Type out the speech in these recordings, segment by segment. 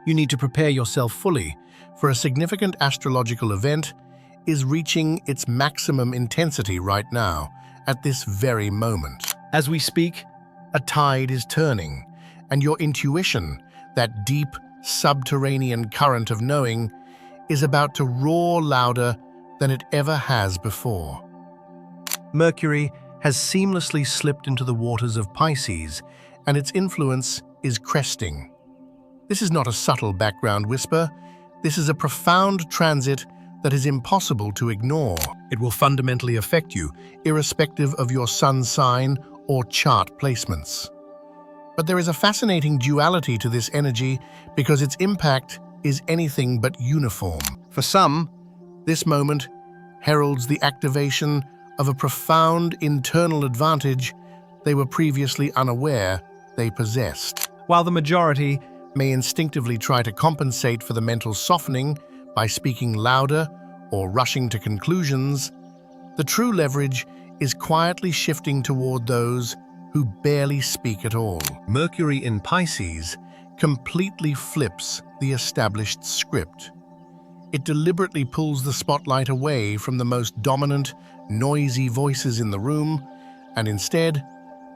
You need to prepare yourself fully, for a significant astrological event is reaching its maximum intensity right now, at this very moment. As we speak, a tide is turning, and your intuition, that deep, subterranean current of knowing, is about to roar louder than it ever has before. Mercury has seamlessly slipped into the waters of Pisces, and its influence is cresting. This is not a subtle background whisper. This is a profound transit that is impossible to ignore. It will fundamentally affect you, irrespective of your sun sign or chart placements. But there is a fascinating duality to this energy because its impact is anything but uniform. For some, this moment heralds the activation of a profound internal advantage they were previously unaware they possessed. While the majority may instinctively try to compensate for the mental softening by speaking louder or rushing to conclusions, the true leverage is quietly shifting toward those who barely speak at all. Mercury in Pisces completely flips the established script. It deliberately pulls the spotlight away from the most dominant, noisy voices in the room and instead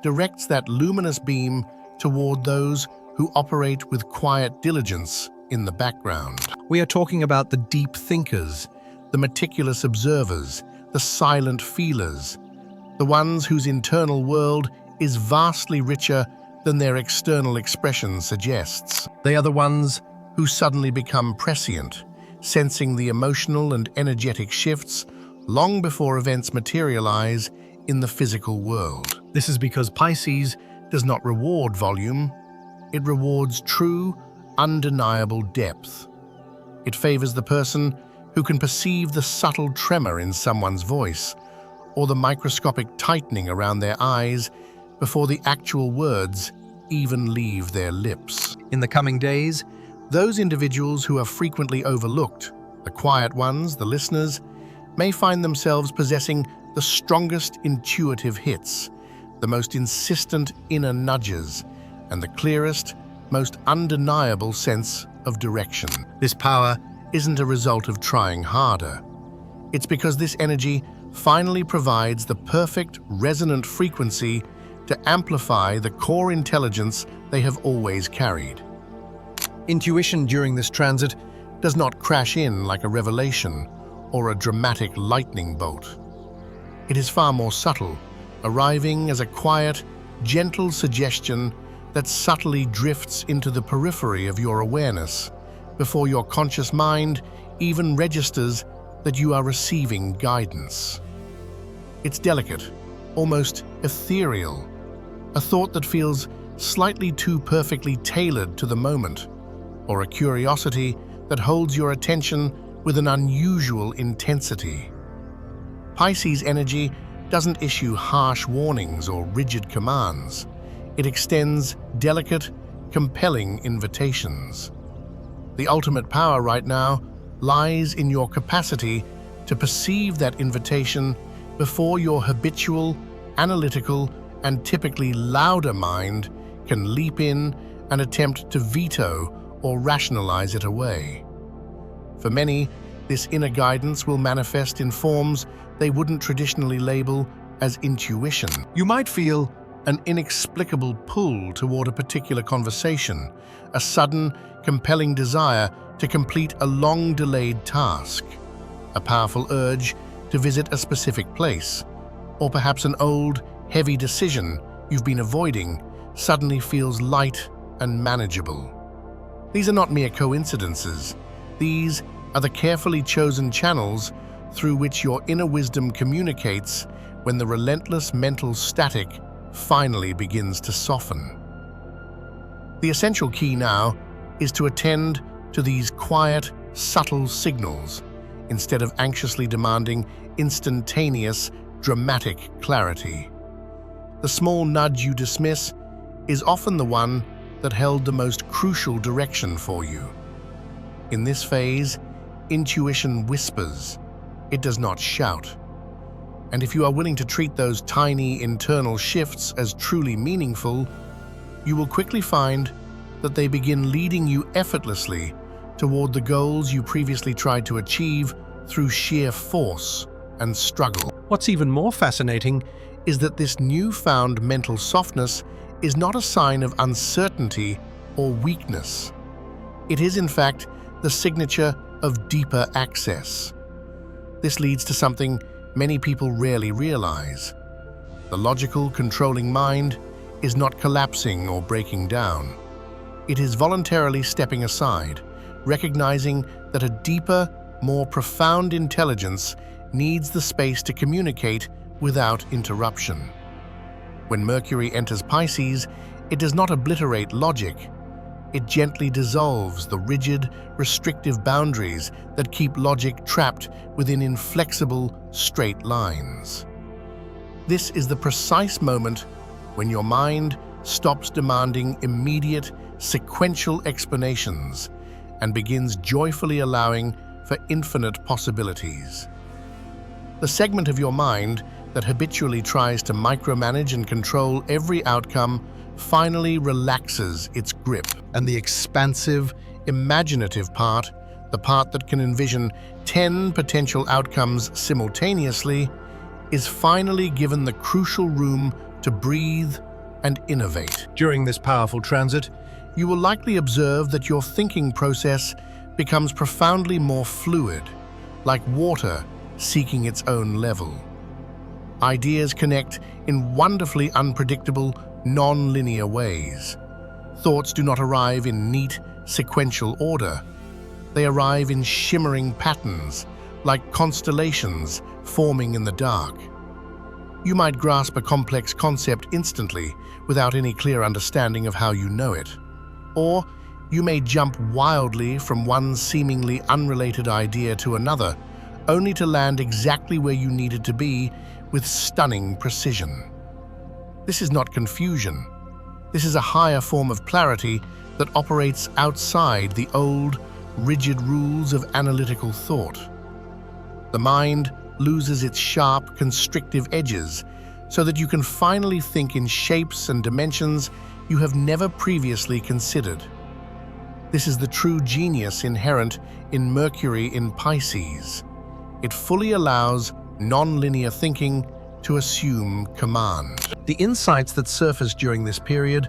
directs that luminous beam toward those who operate with quiet diligence in the background. We are talking about the deep thinkers, the meticulous observers, the silent feelers, the ones whose internal world is vastly richer than their external expression suggests. They are the ones who suddenly become prescient, sensing the emotional and energetic shifts long before events materialize in the physical world. This is because Pisces does not reward volume, it rewards true, undeniable depth. It favors the person who can perceive the subtle tremor in someone's voice or the microscopic tightening around their eyes before the actual words even leave their lips. In the coming days, those individuals who are frequently overlooked, the quiet ones, the listeners, may find themselves possessing the strongest intuitive hits, the most insistent inner nudges, and the clearest, most undeniable sense of direction. This power isn't a result of trying harder. It's because this energy finally provides the perfect resonant frequency to amplify the core intelligence they have always carried. Intuition during this transit does not crash in like a revelation or a dramatic lightning bolt. It is far more subtle, arriving as a quiet, gentle suggestion that subtly drifts into the periphery of your awareness before your conscious mind even registers that you are receiving guidance. It's delicate, almost ethereal, a thought that feels slightly too perfectly tailored to the moment, or a curiosity that holds your attention with an unusual intensity. Pisces energy doesn't issue harsh warnings or rigid commands. It extends delicate, compelling invitations. The ultimate power right now lies in your capacity to perceive that invitation before your habitual, analytical, and typically louder mind can leap in and attempt to veto or rationalize it away. For many, this inner guidance will manifest in forms they wouldn't traditionally label as intuition. You might feel an inexplicable pull toward a particular conversation, a sudden, compelling desire to complete a long-delayed task, a powerful urge to visit a specific place, or perhaps an old, heavy decision you've been avoiding suddenly feels light and manageable. These are not mere coincidences. These are the carefully chosen channels through which your inner wisdom communicates when the relentless mental static finally begins to soften. The essential key now is to attend to these quiet, subtle signals instead of anxiously demanding instantaneous, dramatic clarity. The small nudge you dismiss is often the one that held the most crucial direction for you. In this phase, intuition whispers, it does not shout. And if you are willing to treat those tiny internal shifts as truly meaningful, you will quickly find that they begin leading you effortlessly toward the goals you previously tried to achieve through sheer force and struggle. What's even more fascinating is that this newfound mental softness is not a sign of uncertainty or weakness. It is, in fact, the signature of deeper access. This leads to something many people rarely realize. The logical, controlling mind is not collapsing or breaking down. It is voluntarily stepping aside, recognizing that a deeper, more profound intelligence needs the space to communicate without interruption. When Mercury enters Pisces, it does not obliterate logic. It gently dissolves the rigid, restrictive boundaries that keep logic trapped within inflexible, straight lines. This is the precise moment when your mind stops demanding immediate, sequential explanations and begins joyfully allowing for infinite possibilities. The segment of your mind that habitually tries to micromanage and control every outcome finally relaxes its grip, and the expansive, imaginative part, the part that can envision 10 potential outcomes simultaneously, is finally given the crucial room to breathe and innovate. During this powerful transit, you will likely observe that your thinking process becomes profoundly more fluid, like water seeking its own level. Ideas connect in wonderfully unpredictable, non-linear ways. Thoughts do not arrive in neat, sequential order. They arrive in shimmering patterns, like constellations forming in the dark. You might grasp a complex concept instantly without any clear understanding of how you know it. Or you may jump wildly from one seemingly unrelated idea to another, only to land exactly where you needed to be with stunning precision. This is not confusion. This is a higher form of clarity that operates outside the old, rigid rules of analytical thought. The mind loses its sharp, constrictive edges so that you can finally think in shapes and dimensions you have never previously considered. This is the true genius inherent in Mercury in Pisces. It fully allows non-linear thinking to assume command. The insights that surface during this period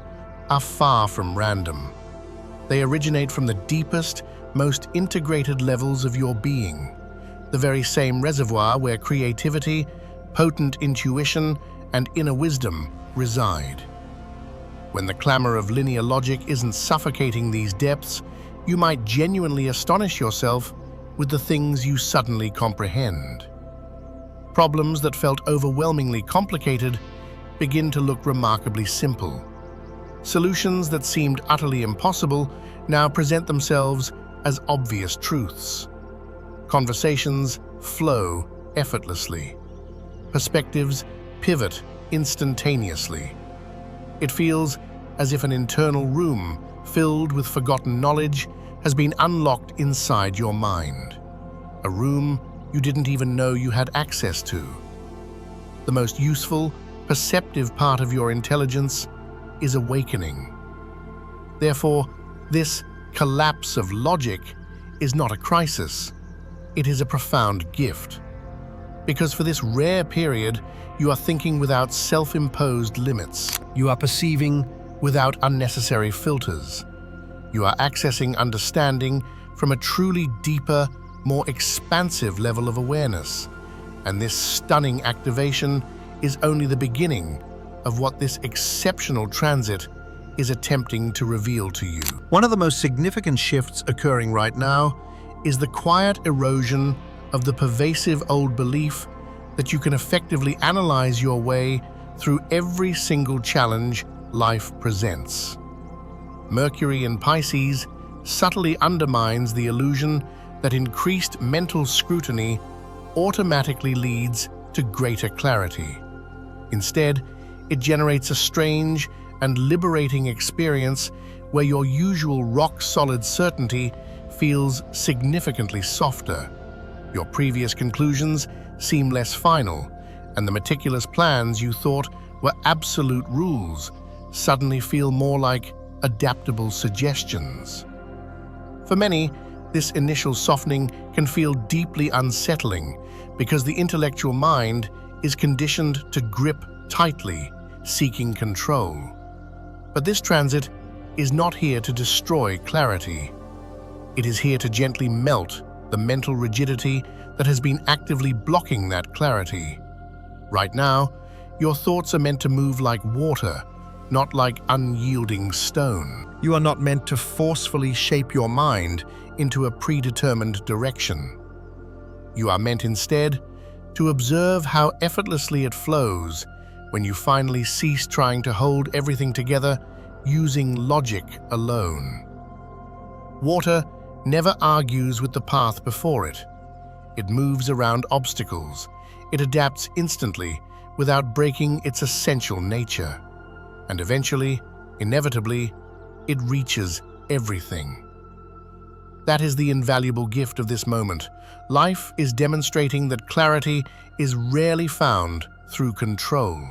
are far from random. They originate from the deepest, most integrated levels of your being, the very same reservoir where creativity, potent intuition, and inner wisdom reside. When the clamor of linear logic isn't suffocating these depths, you might genuinely astonish yourself with the things you suddenly comprehend. Problems that felt overwhelmingly complicated begin to look remarkably simple. Solutions that seemed utterly impossible now present themselves as obvious truths. Conversations flow effortlessly. Perspectives pivot instantaneously. It feels as if an internal room filled with forgotten knowledge has been unlocked inside your mind. A room you didn't even know you had access to. The most useful, perceptive part of your intelligence is awakening. Therefore, this collapse of logic is not a crisis. It is a profound gift. Because for this rare period, you are thinking without self-imposed limits. You are perceiving without unnecessary filters. You are accessing understanding from a truly deeper, more expansive level of awareness. And this stunning activation is only the beginning of what this exceptional transit is attempting to reveal to you. One of the most significant shifts occurring right now is the quiet erosion of the pervasive old belief that you can effectively analyze your way through every single challenge life presents. Mercury in Pisces subtly undermines the illusion that increased mental scrutiny automatically leads to greater clarity. Instead, it generates a strange and liberating experience where your usual rock-solid certainty feels significantly softer. Your previous conclusions seem less final, and the meticulous plans you thought were absolute rules suddenly feel more like adaptable suggestions. For many, this initial softening can feel deeply unsettling because the intellectual mind is conditioned to grip tightly, seeking control. But this transit is not here to destroy clarity. It is here to gently melt the mental rigidity that has been actively blocking that clarity. Right now, your thoughts are meant to move like water, not like unyielding stone. You are not meant to forcefully shape your mind into a predetermined direction. You are meant instead to observe how effortlessly it flows when you finally cease trying to hold everything together using logic alone. Water never argues with the path before it. It moves around obstacles. It adapts instantly without breaking its essential nature. And eventually, inevitably, it reaches everything. That is the invaluable gift of this moment. Life is demonstrating that clarity is rarely found through control.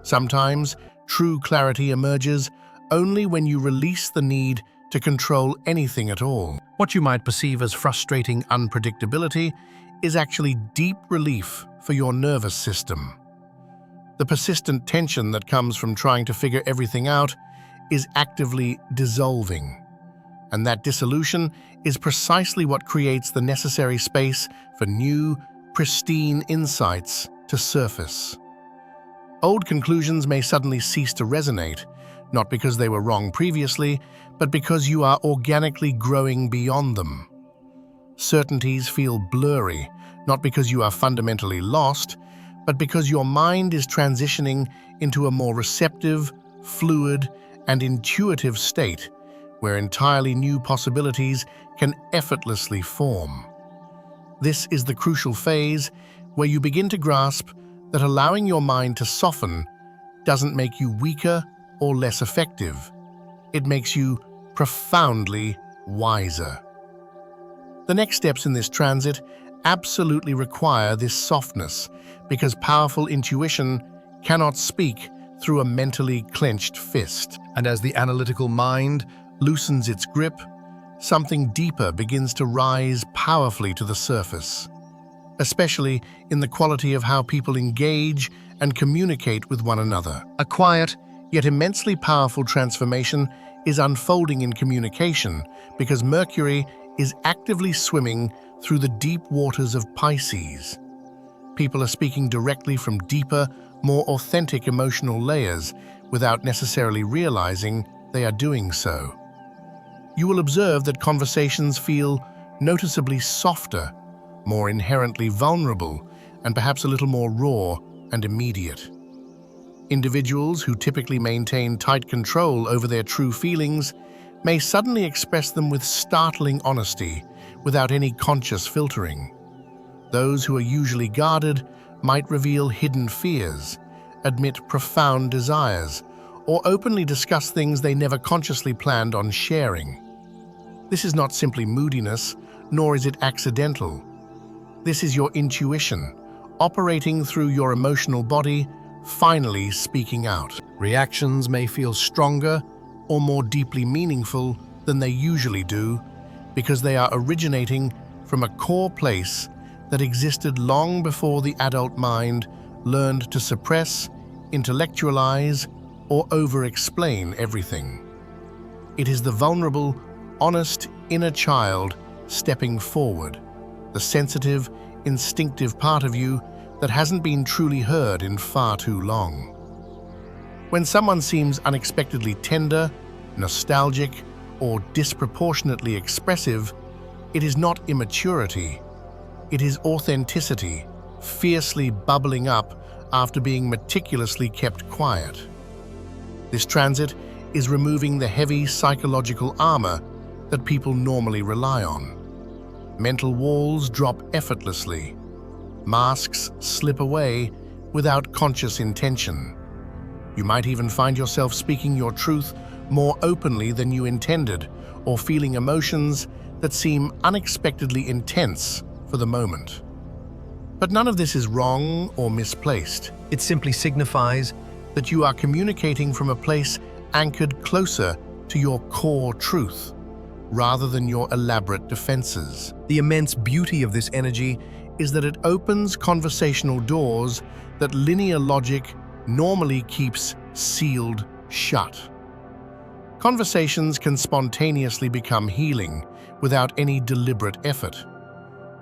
Sometimes, true clarity emerges only when you release the need to control anything at all. What you might perceive as frustrating unpredictability is actually deep relief for your nervous system. The persistent tension that comes from trying to figure everything out is actively dissolving. And that dissolution is precisely what creates the necessary space for new, pristine insights to surface. Old conclusions may suddenly cease to resonate, not because they were wrong previously, but because you are organically growing beyond them. Certainties feel blurry, not because you are fundamentally lost, but because your mind is transitioning into a more receptive, fluid, and intuitive state where entirely new possibilities can effortlessly form. This is the crucial phase where you begin to grasp that allowing your mind to soften doesn't make you weaker or less effective. It makes you profoundly wiser. The next steps in this transit absolutely require this softness, because powerful intuition cannot speak through a mentally clenched fist. And as the analytical mind loosens its grip, something deeper begins to rise powerfully to the surface, especially in the quality of how people engage and communicate with one another. A quiet, yet immensely powerful transformation is unfolding in communication because Mercury is actively swimming through the deep waters of Pisces. People are speaking directly from deeper, more authentic emotional layers without necessarily realizing they are doing so. You will observe that conversations feel noticeably softer, more inherently vulnerable, and perhaps a little more raw and immediate. Individuals who typically maintain tight control over their true feelings may suddenly express them with startling honesty, without any conscious filtering. Those who are usually guarded might reveal hidden fears, admit profound desires, or openly discuss things they never consciously planned on sharing. This is not simply moodiness, nor is it accidental. This is your intuition, operating through your emotional body, finally speaking out. Reactions may feel stronger or more deeply meaningful than they usually do, because they are originating from a core place that existed long before the adult mind learned to suppress, intellectualize, or over-explain everything. It is the vulnerable, honest inner child stepping forward, the sensitive, instinctive part of you that hasn't been truly heard in far too long. When someone seems unexpectedly tender, nostalgic, or disproportionately expressive, it is not immaturity. It is authenticity, fiercely bubbling up after being meticulously kept quiet. This transit is removing the heavy psychological armor that people normally rely on. Mental walls drop effortlessly. Masks slip away without conscious intention. You might even find yourself speaking your truth more openly than you intended, or feeling emotions that seem unexpectedly intense for the moment. But none of this is wrong or misplaced. It simply signifies that you are communicating from a place anchored closer to your core truth, rather than your elaborate defenses. The immense beauty of this energy is that it opens conversational doors that linear logic normally keeps sealed shut. Conversations can spontaneously become healing without any deliberate effort.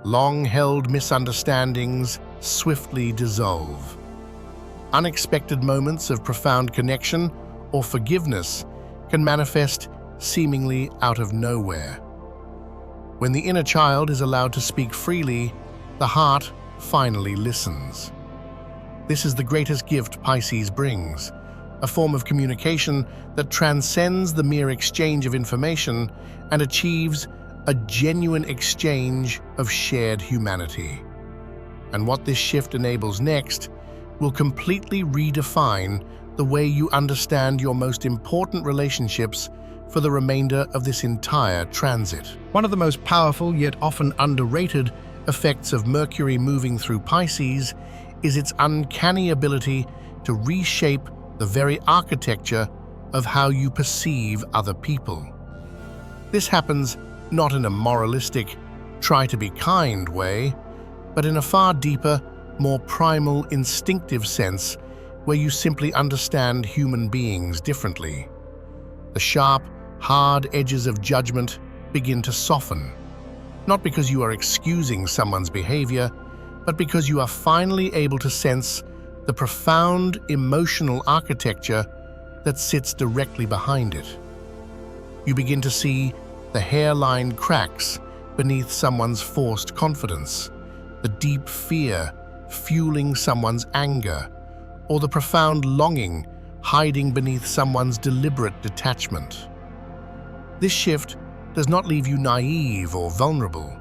Long-held misunderstandings swiftly dissolve. Unexpected moments of profound connection or forgiveness can manifest seemingly out of nowhere. When the inner child is allowed to speak freely, the heart finally listens. This is the greatest gift Pisces brings, a form of communication that transcends the mere exchange of information and achieves a genuine exchange of shared humanity. And what this shift enables next will completely redefine the way you understand your most important relationships for the remainder of this entire transit. One of the most powerful yet often underrated effects of Mercury moving through Pisces is its uncanny ability to reshape the very architecture of how you perceive other people. This happens not in a moralistic, try-to-be-kind way, but in a far deeper, more primal, instinctive sense where you simply understand human beings differently. The sharp, hard edges of judgment begin to soften, not because you are excusing someone's behavior, but because you are finally able to sense the profound emotional architecture that sits directly behind it. You begin to see the hairline cracks beneath someone's forced confidence, the deep fear fueling someone's anger, or the profound longing hiding beneath someone's deliberate detachment. This shift does not leave you naive or vulnerable.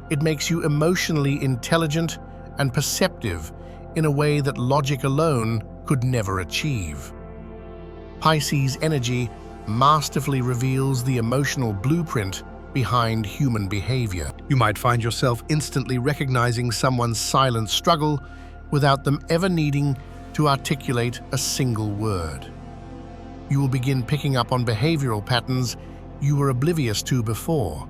It makes you emotionally intelligent and perceptive in a way that logic alone could never achieve. Pisces energy masterfully reveals the emotional blueprint behind human behavior. You might find yourself instantly recognizing someone's silent struggle without them ever needing to articulate a single word. You will begin picking up on behavioral patterns you were oblivious to before.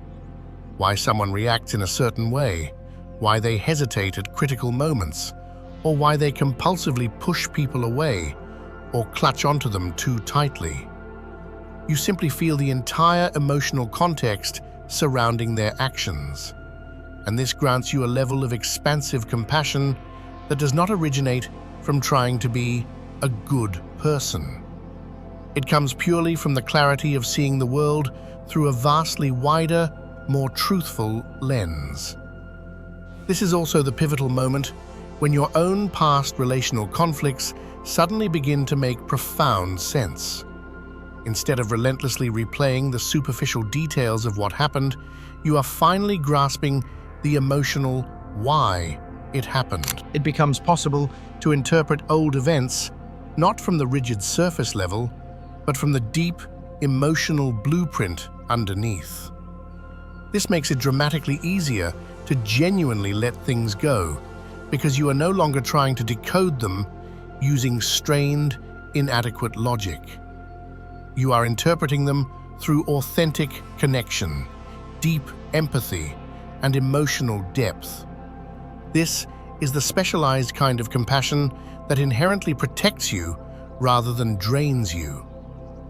Why someone reacts in a certain way, why they hesitate at critical moments, or why they compulsively push people away or clutch onto them too tightly. You simply feel the entire emotional context surrounding their actions, and this grants you a level of expansive compassion that does not originate from trying to be a good person. It comes purely from the clarity of seeing the world through a vastly wider, more truthful lens. This is also the pivotal moment when your own past relational conflicts suddenly begin to make profound sense. Instead of relentlessly replaying the superficial details of what happened, you are finally grasping the emotional why it happened. It becomes possible to interpret old events not from the rigid surface level, but from the deep, emotional blueprint underneath. This makes it dramatically easier to genuinely let things go, because you are no longer trying to decode them using strained, inadequate logic. You are interpreting them through authentic connection, deep empathy, and emotional depth. This is the specialized kind of compassion that inherently protects you rather than drains you.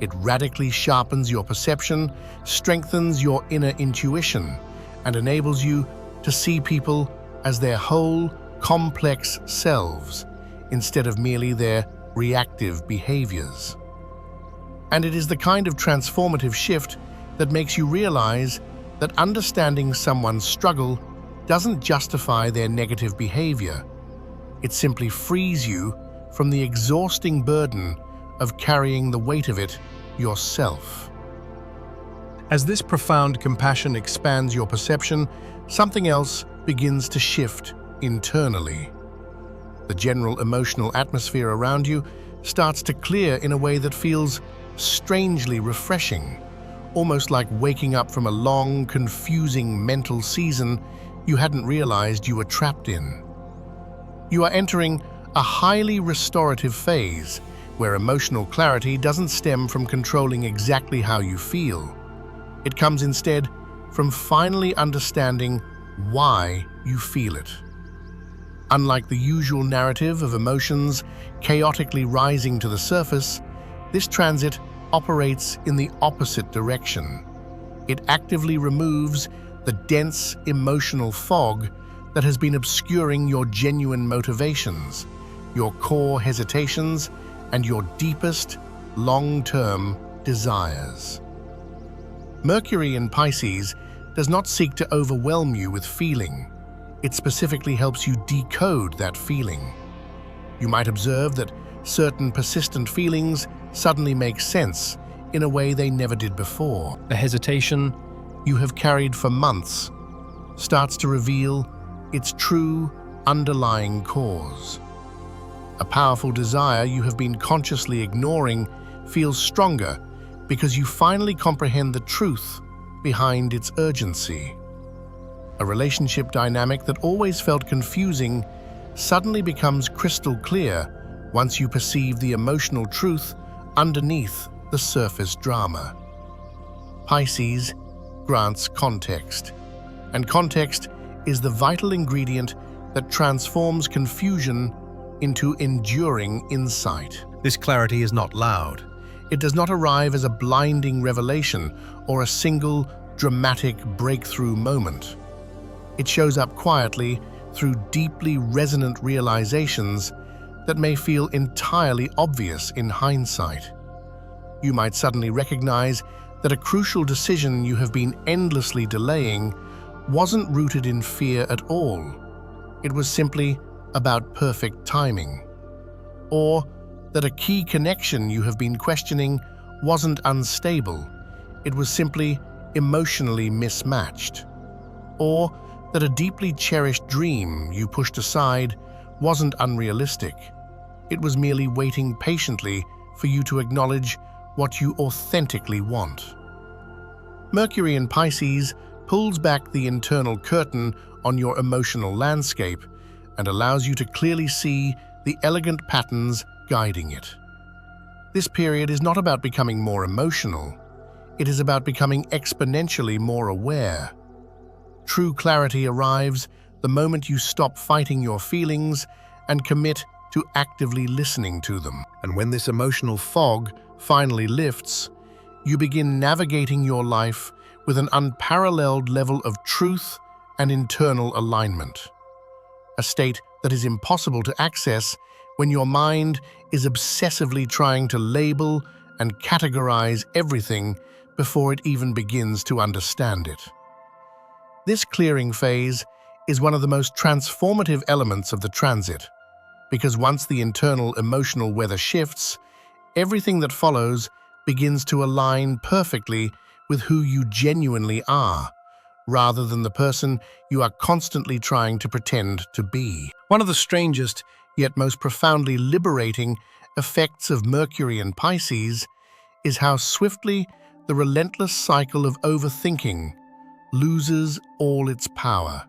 It radically sharpens your perception, strengthens your inner intuition, and enables you to see people as their whole, complex selves, instead of merely their reactive behaviors. And it is the kind of transformative shift that makes you realize that understanding someone's struggle doesn't justify their negative behavior. It simply frees you from the exhausting burden of carrying the weight of it yourself. As this profound compassion expands your perception, something else begins to shift internally. The general emotional atmosphere around you starts to clear in a way that feels strangely refreshing, almost like waking up from a long, confusing mental season you hadn't realized you were trapped in. You are entering a highly restorative phase where emotional clarity doesn't stem from controlling exactly how you feel. It comes instead from finally understanding why you feel it. Unlike the usual narrative of emotions chaotically rising to the surface, this transit operates in the opposite direction. It actively removes the dense emotional fog that has been obscuring your genuine motivations, your core hesitations, and your deepest, long-term desires. Mercury in Pisces does not seek to overwhelm you with feeling. It specifically helps you decode that feeling. You might observe that certain persistent feelings suddenly make sense in a way they never did before. A hesitation you have carried for months starts to reveal its true underlying cause. A powerful desire you have been consciously ignoring feels stronger because you finally comprehend the truth behind its urgency. A relationship dynamic that always felt confusing suddenly becomes crystal clear once you perceive the emotional truth underneath the surface drama. Pisces grants context, and context is the vital ingredient that transforms confusion into enduring insight. This clarity is not loud. It does not arrive as a blinding revelation or a single dramatic breakthrough moment. It shows up quietly through deeply resonant realizations that may feel entirely obvious in hindsight. You might suddenly recognize that a crucial decision you have been endlessly delaying wasn't rooted in fear at all. It was simply about perfect timing. Or that a key connection you have been questioning wasn't unstable. It was simply emotionally mismatched. Or that a deeply cherished dream you pushed aside wasn't unrealistic. It was merely waiting patiently for you to acknowledge what you authentically want. Mercury in Pisces pulls back the internal curtain on your emotional landscape and allows you to clearly see the elegant patterns guiding it. This period is not about becoming more emotional. It is about becoming exponentially more aware. True clarity arrives the moment you stop fighting your feelings and commit to actively listening to them. And when this emotional fog finally lifts, you begin navigating your life with an unparalleled level of truth and internal alignment. A state that is impossible to access when your mind is obsessively trying to label and categorize everything before it even begins to understand it. This clearing phase is one of the most transformative elements of the transit, because once the internal emotional weather shifts, everything that follows begins to align perfectly with who you genuinely are, rather than the person you are constantly trying to pretend to be. One of the strangest, yet most profoundly liberating effects of Mercury in Pisces is how swiftly the relentless cycle of overthinking loses all its power.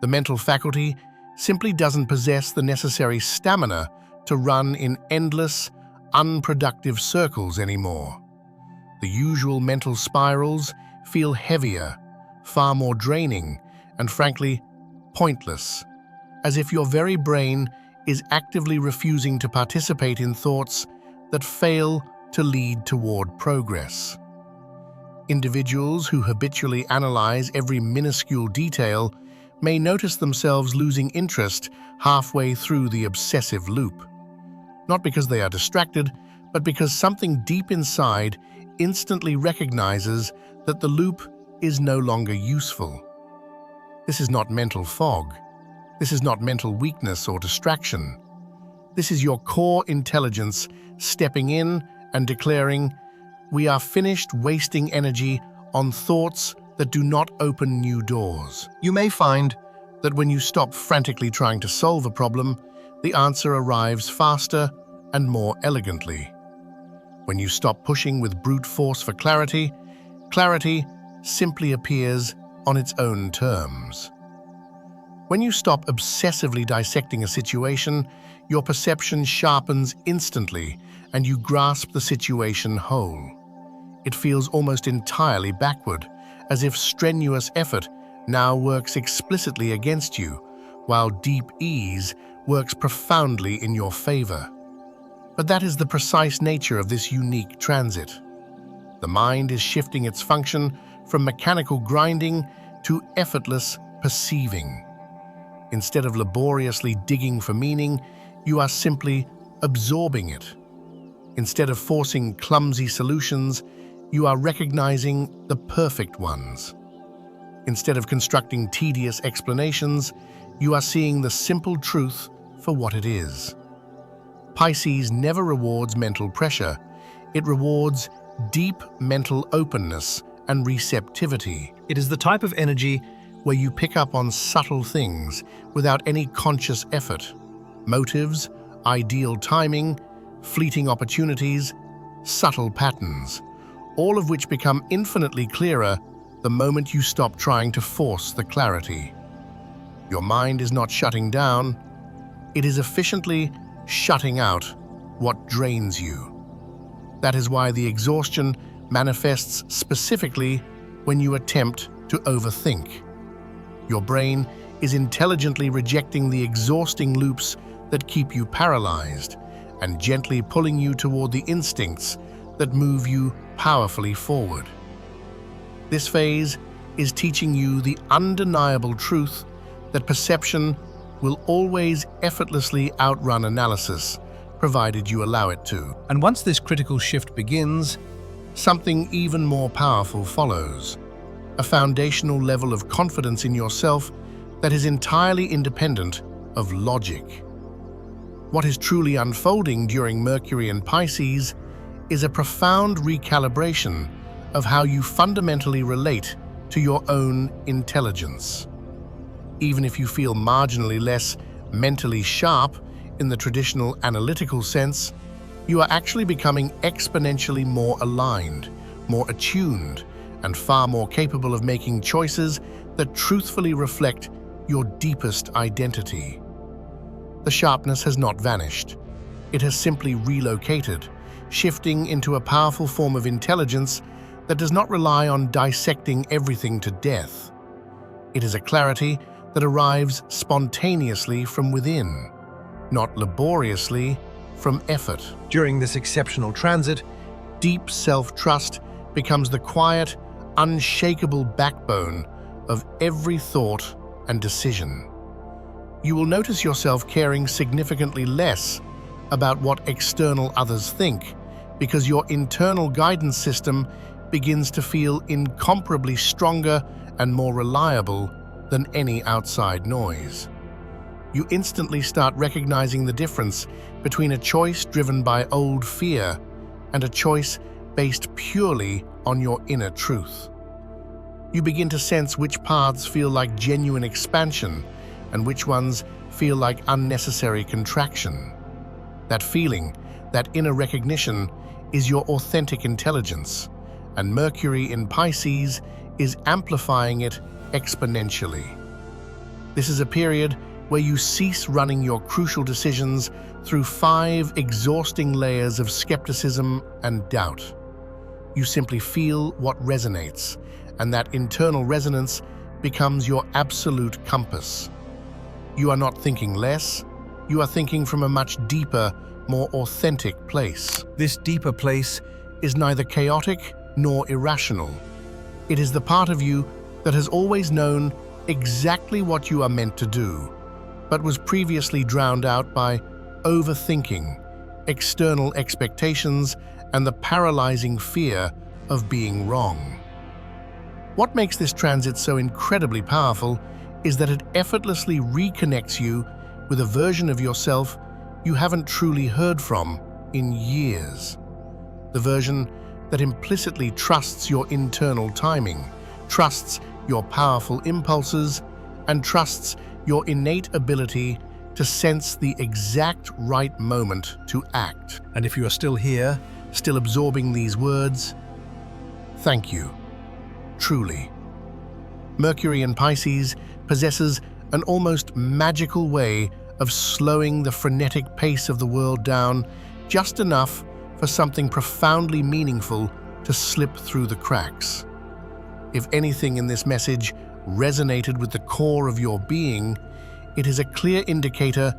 The mental faculty simply doesn't possess the necessary stamina to run in endless, unproductive circles anymore. The usual mental spirals feel heavier, far more draining, and frankly, pointless, as if your very brain is actively refusing to participate in thoughts that fail to lead toward progress. Individuals who habitually analyze every minuscule detail may notice themselves losing interest halfway through the obsessive loop. Not because they are distracted, but because something deep inside instantly recognizes that the loop is no longer useful. This is not mental fog. This is not mental weakness or distraction. This is your core intelligence stepping in and declaring, "We are finished wasting energy on thoughts that do not open new doors." You may find that when you stop frantically trying to solve a problem, the answer arrives faster and more elegantly. When you stop pushing with brute force for clarity, clarity simply appears on its own terms. When you stop obsessively dissecting a situation, your perception sharpens instantly and you grasp the situation whole. It feels almost entirely backward, as if strenuous effort now works explicitly against you, while deep ease works profoundly in your favor. But that is the precise nature of this unique transit. The mind is shifting its function from mechanical grinding to effortless perceiving. Instead of laboriously digging for meaning, you are simply absorbing it. Instead of forcing clumsy solutions, you are recognizing the perfect ones. Instead of constructing tedious explanations, you are seeing the simple truth for what it is. Pisces never rewards mental pressure. It rewards deep mental openness and receptivity. It is the type of energy where you pick up on subtle things without any conscious effort. Motives, ideal timing, fleeting opportunities, subtle patterns, all of which become infinitely clearer the moment you stop trying to force the clarity. Your mind is not shutting down, it is efficiently shutting out what drains you. That is why the exhaustion manifests specifically when you attempt to overthink. Your brain is intelligently rejecting the exhausting loops that keep you paralyzed and gently pulling you toward the instincts that move you powerfully forward. This phase is teaching you the undeniable truth that perception will always effortlessly outrun analysis, provided you allow it to. And once this critical shift begins, something even more powerful follows. A foundational level of confidence in yourself that is entirely independent of logic. What is truly unfolding during Mercury and Pisces is a profound recalibration of how you fundamentally relate to your own intelligence. Even if you feel marginally less mentally sharp in the traditional analytical sense, you are actually becoming exponentially more aligned, more attuned, and far more capable of making choices that truthfully reflect your deepest identity. The sharpness has not vanished. It has simply relocated, shifting into a powerful form of intelligence that does not rely on dissecting everything to death. It is a clarity that arrives spontaneously from within, not laboriously from effort. During this exceptional transit, deep self-trust becomes the quiet, unshakable backbone of every thought and decision. You will notice yourself caring significantly less about what external others think, because your internal guidance system begins to feel incomparably stronger and more reliable than any outside noise. You instantly start recognizing the difference between a choice driven by old fear and a choice based purely on your inner truth. You begin to sense which paths feel like genuine expansion and which ones feel like unnecessary contraction. That feeling, that inner recognition, is your authentic intelligence, and Mercury in Pisces is amplifying it exponentially. This is a period where you cease running your crucial decisions through 5 exhausting layers of skepticism and doubt. You simply feel what resonates, and that internal resonance becomes your absolute compass. You are not thinking less, you are thinking from a much deeper, more authentic place. This deeper place is neither chaotic nor irrational. It is the part of you that has always known exactly what you are meant to do, but was previously drowned out by overthinking, external expectations, and the paralyzing fear of being wrong. What makes this transit so incredibly powerful is that it effortlessly reconnects you with a version of yourself you haven't truly heard from in years. The version that implicitly trusts your internal timing, trusts your powerful impulses, and trusts your innate ability to sense the exact right moment to act. And if you are still here, still absorbing these words, thank you. Truly. Mercury in Pisces possesses an almost magical way of slowing the frenetic pace of the world down just enough for something profoundly meaningful to slip through the cracks. If anything in this message resonated with the core of your being, it is a clear indicator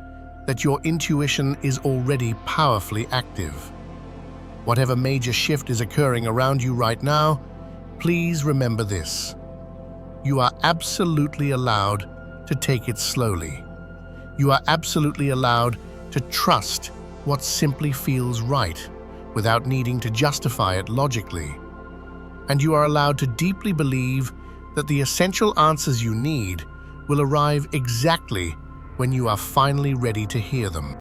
that your intuition is already powerfully active. Whatever major shift is occurring around you right now, please remember this. You are absolutely allowed to take it slowly. You are absolutely allowed to trust what simply feels right without needing to justify it logically. And you are allowed to deeply believe that the essential answers you need will arrive exactly when you are finally ready to hear them.